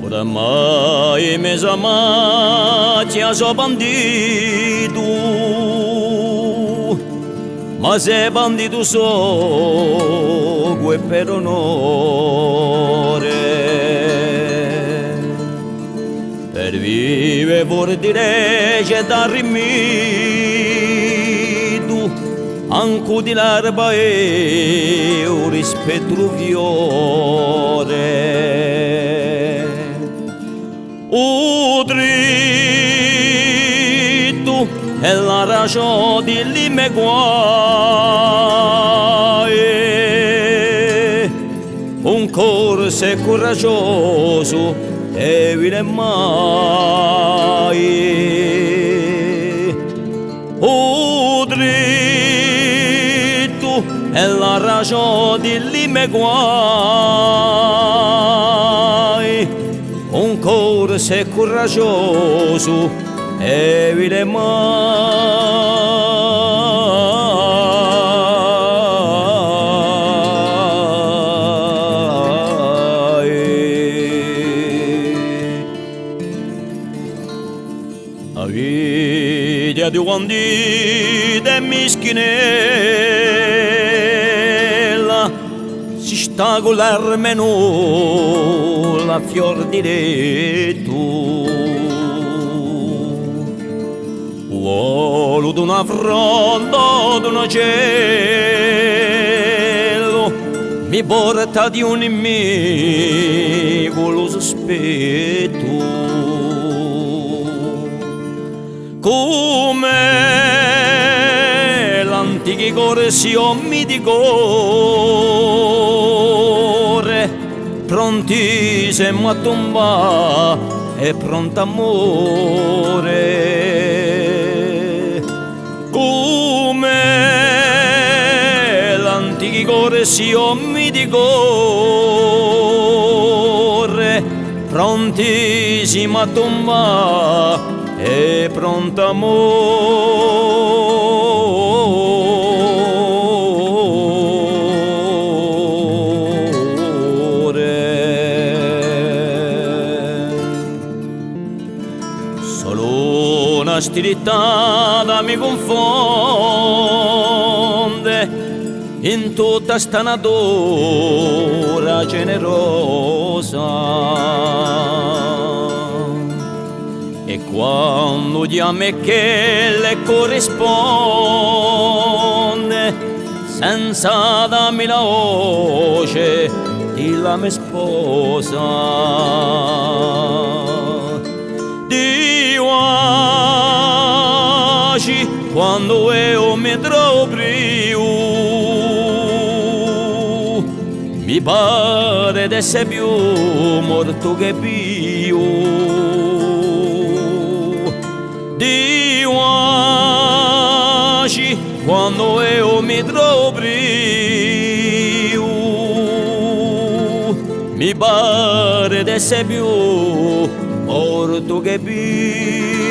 Oramai mes amati sono bandito, ma se bandito sono per onore. Per vive vuol dire c'è da rimito, anche di l'erba e un rispetto fiore. O dritto è la ragione di lì me guai, un corso è coraggioso e vile mai. O dritto è la ragione di lì me guai, un corso è coraggioso e vile mai. La vita di quando è mischinella si sta con l'armeno la fior di letto, vuolo d'una fronda d'un cielo mi porta di un nemico lo sospetto, come l'antichi corsioni di cuore pronti siamo a tomba e pronto amore, come l'antichi corsioni di cuore pronti siamo a tomba e pronto solo una stilità mi confonde in tutta sta natura generosa, e quando a me che le corrisponde senza darmi la voce di la mia sposa, di oggi quando io mi trovo mi pare di essere più morto che vivo. Di oggi quando io mi trovo mi pare di essere più morto che vivo.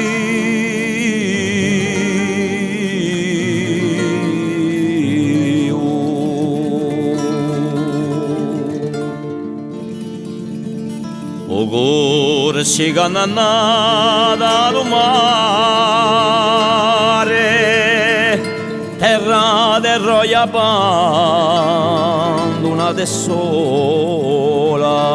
O corsi cannata do mare, terra de roia abbandonata e sola,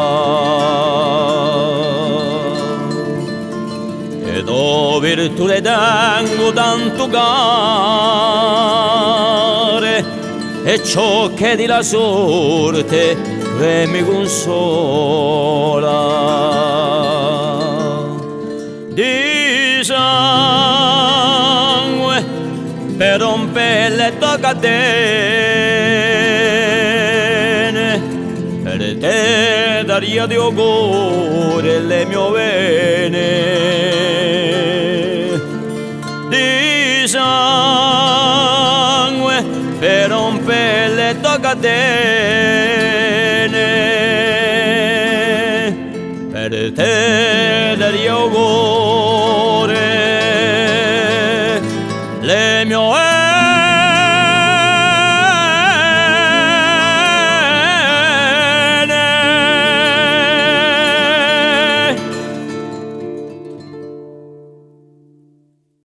e dove virtù le tengo tanto care, e ciò che di la sorte che mi consola. Di sangue per un pelle tocca catene, per te daria di cuore le mie vene. Di sangue per un pelle tocca catene,